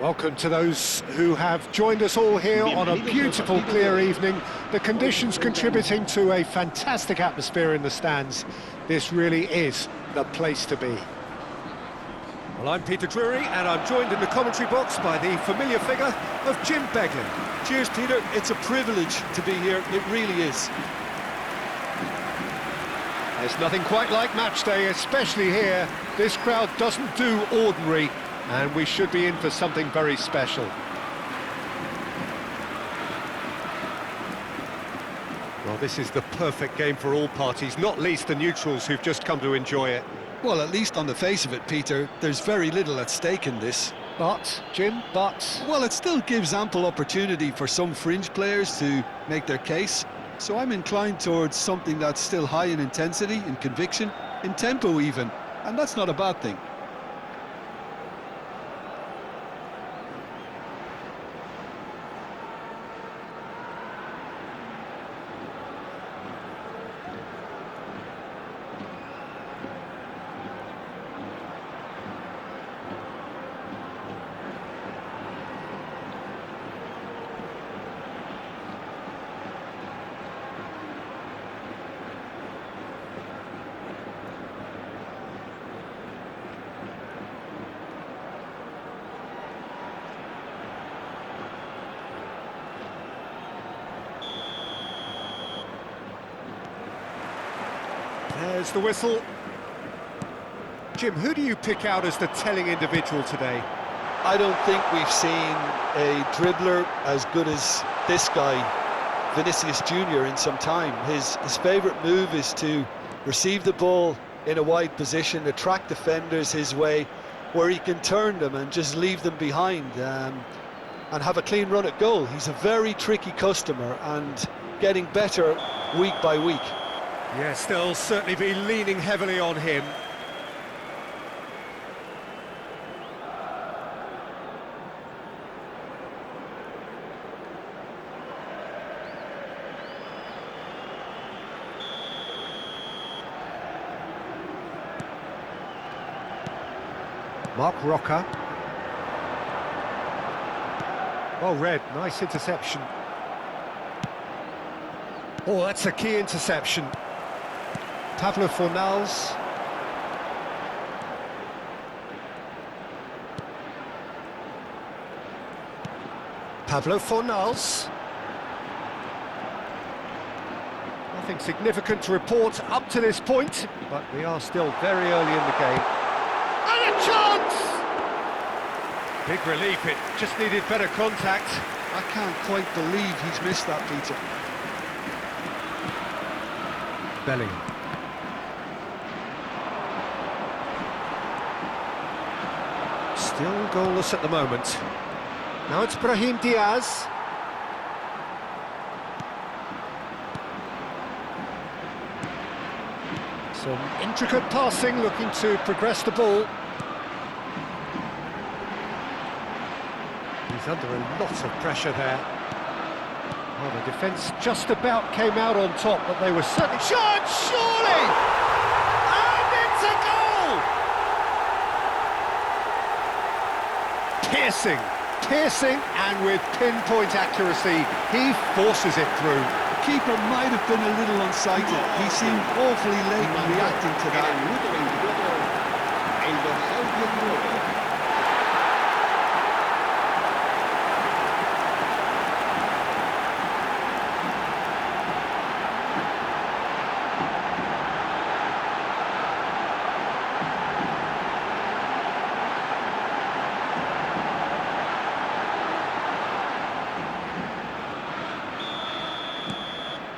Welcome to those who have joined us all here on a beautiful, clear evening. The conditions contributing to a fantastic atmosphere in the stands. This really is the place to be. Well, I'm Peter Drury, and I'm joined in the commentary box by the familiar figure of Jim Beglin. Cheers, Peter. It's a privilege to be here. It really is. There's nothing quite like match day, especially here. This crowd doesn't do ordinary, and we should be in for something very special. Well, this is the perfect game for all parties, not least the neutrals who've just come to enjoy it. Well, at least on the face of it, Peter, there's very little at stake in this. But, Jim, Well, it still gives ample opportunity for some fringe players to make their case. So I'm inclined towards something that's still high in intensity, in conviction, in tempo even. And that's not a bad thing. there's the whistle. Jim, who do you pick out as the telling individual today? I don't think we've seen a dribbler as good as this guy, Vinicius Jr., in some time. His favourite move is to receive the ball in a wide position, attract defenders his way, where he can turn them and just leave them behind and have a clean run at goal. He's a very tricky customer and getting better week by week. Yes, they'll certainly be leaning heavily on him. Mark Roca. Well read, nice interception. Oh, that's a key interception. Pablo Fornals. Pablo Fornals. Nothing significant to report up to this point, but we are still very early in the game. And a chance! Big relief, it just needed better contact. I can't quite believe he's missed that, Peter. Bellingham. Still goalless at the moment. Now it's Brahim Diaz. Some intricate passing, looking to progress the ball. He's under a lot of pressure there. Well, the defence just about came out on top, but they were certainly... Shot, surely! And it's a goal! Piercing, and with pinpoint accuracy, he forces it through. The keeper might have been a little unsighted. He seemed awfully late in reacting to that.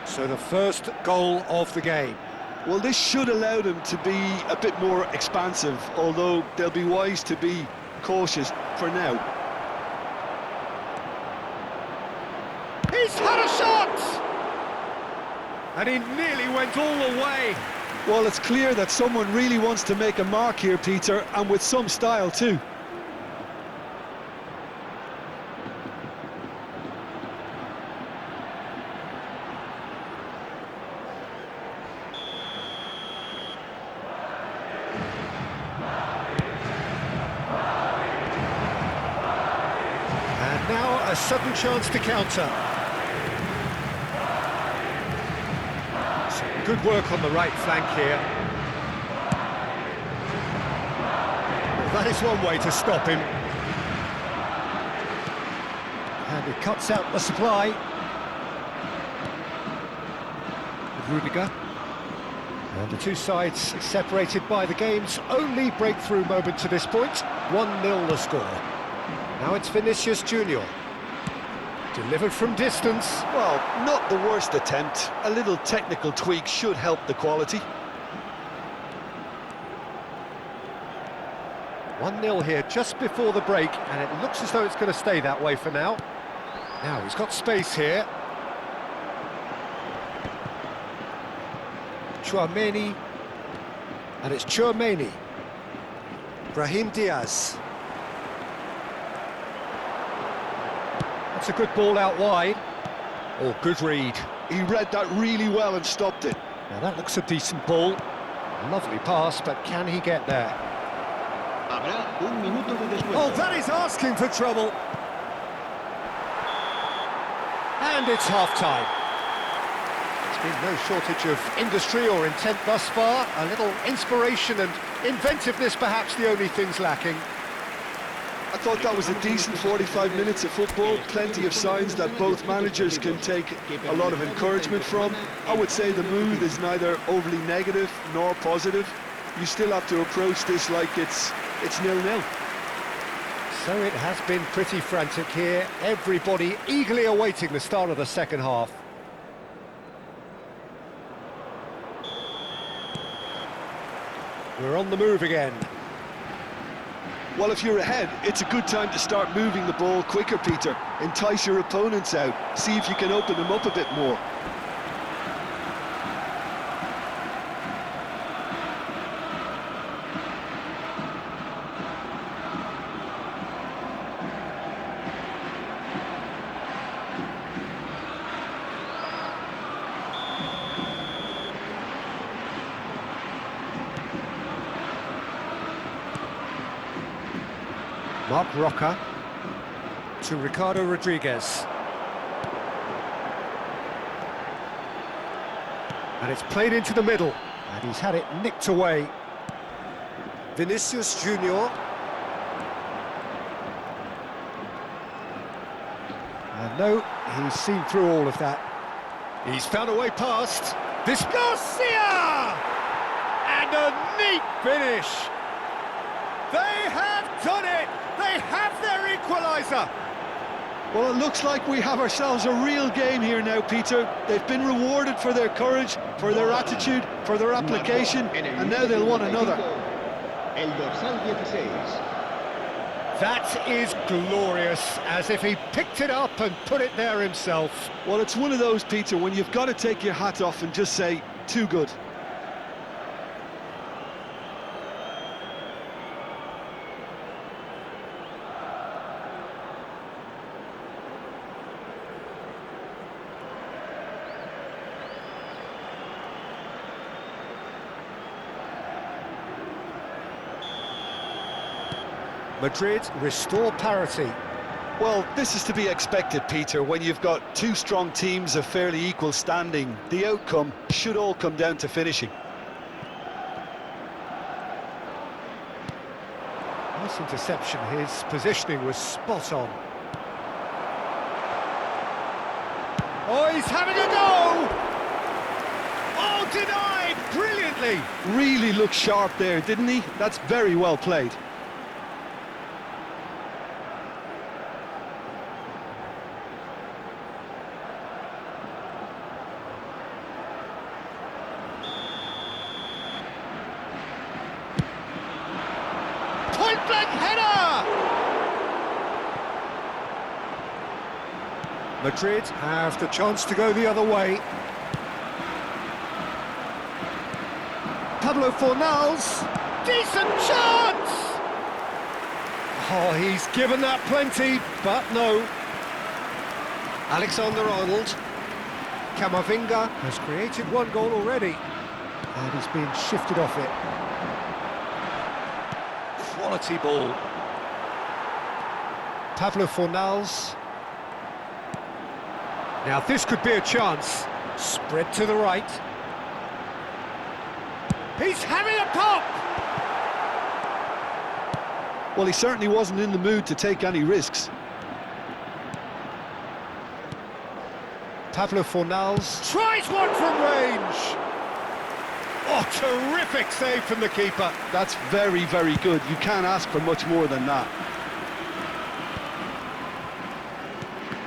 So the first goal of the game. Well, this should allow them to be a bit more expansive, although they'll be wise to be cautious for now. He's had a shot! And he nearly went all the way. Well, it's clear that someone really wants to make a mark here, Peter, and with some style too. a sudden chance to counter. Some good work on the right flank here. Well, that is one way to stop him. And he cuts out the supply. Rodrygo. And the two sides separated by the game's only breakthrough moment to this point. 1-0 the score. Now it's Vinicius Junior. Delivered from distance. Well, not the worst attempt. A little technical tweak should help the quality. 1-0 here just before the break, and it looks as though it's going to stay that way for now. Now he's got space here. Chouameni, and it's Chouameni. Brahim Diaz. That's a good ball out wide. Oh, good read. He read that really well and stopped it. Now that looks a decent ball. Lovely pass, but can he get there? Oh, that is asking for trouble. And it's half-time. There's been no shortage of industry or intent thus far. A little inspiration and inventiveness, perhaps the only things lacking. I thought that was a decent 45 minutes of football. Plenty of signs that both managers can take a lot of encouragement from. I would say the mood is neither overly negative nor positive. You still have to approach this like it's 0-0. So it has been pretty frantic here. Everybody eagerly awaiting the start of the second half. We're on the move again. Well, if you're ahead, it's a good time to start moving the ball quicker, Peter. Entice your opponents out. See if you can open them up a bit more. Marc Roca to Ricardo Rodriguez. And it's played into the middle, and he's had it nicked away. Vinicius Junior. And no, he's seen through all of that. He's found a way past. This Garcia! And a neat finish! They have done it! They have their equaliser! Well, it looks like we have ourselves a real game here now, Peter. They've been rewarded for their courage, for their attitude, for their application, and now they'll want another. That is glorious, as if he picked it up and put it there himself. Well, it's one of those, Peter, when you've got to take your hat off and just say, too good. Madrid restore parity. Well, this is to be expected, Peter, when you've got two strong teams of fairly equal standing. The outcome should all come down to finishing. Nice interception, his positioning was spot on. Oh, he's having a go! Oh, denied brilliantly! Really looked sharp there, didn't he? That's very well played. Point-blank header! Madrid have the chance to go the other way. Pablo Fornals, decent chance! Oh, he's given that plenty, but no. Alexander-Arnold. Camavinga has created one goal already, and he's been shifted off it. Quality ball. Pablo Fornals. Now this could be a chance. Spread to the right. He's having a pop! Well, he certainly wasn't in the mood to take any risks. Pablo Fornals tries one from range. Oh, terrific save from the keeper. That's very, very good. You can't ask for much more than that.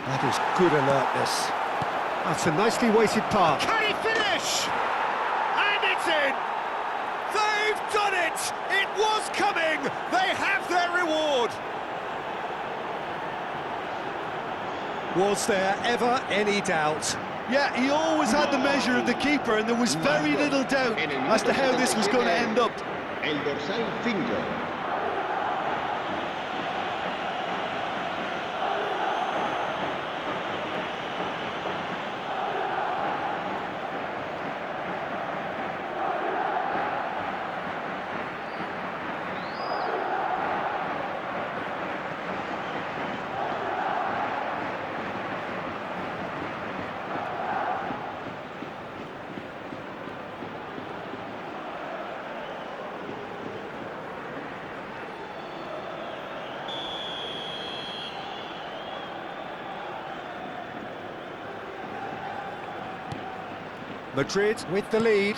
That is good alertness. That's a nicely weighted pass. Can he finish? And it's in! They've done it! It was coming! They have their reward! Was there ever any doubt? Yeah, he always had the measure of the keeper, and there was very little doubt as to how this was going to end up. El dorsal 5. Madrid with the lead.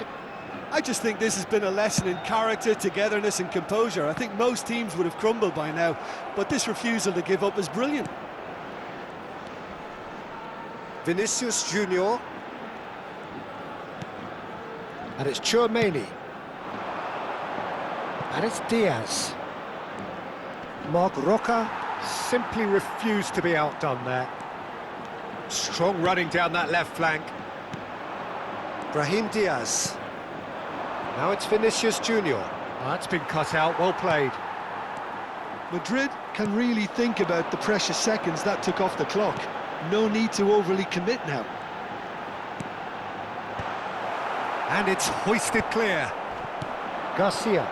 I just think this has been a lesson in character, togetherness and composure. I think most teams would have crumbled by now, but this refusal to give up is brilliant. Vinicius Junior. And it's Tchouaméni. And it's Diaz. Marc Roca simply refused to be outdone there. Strong running down that left flank. Brahim Diaz. Now it's Vinicius Junior. That's been cut out, well played. Madrid can really think about the precious seconds that took off the clock. No need to overly commit now. And it's hoisted clear. Garcia.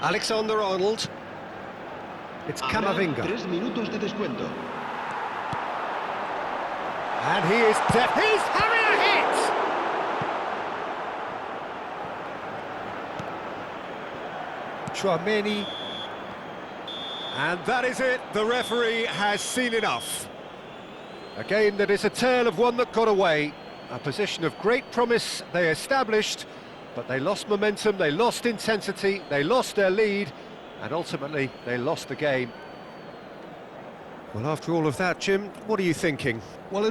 Alexander-Arnold. It's Camavinga. 3 minutos de descuento. And he is dead. He's having a hit! Tchouaméni. And that is it. The referee has seen enough. A game that is a tale of one that got away. A position of great promise they established, but they lost momentum, they lost intensity, they lost their lead, and ultimately they lost the game. Well, after all of that, Jim, what are you thinking? Well,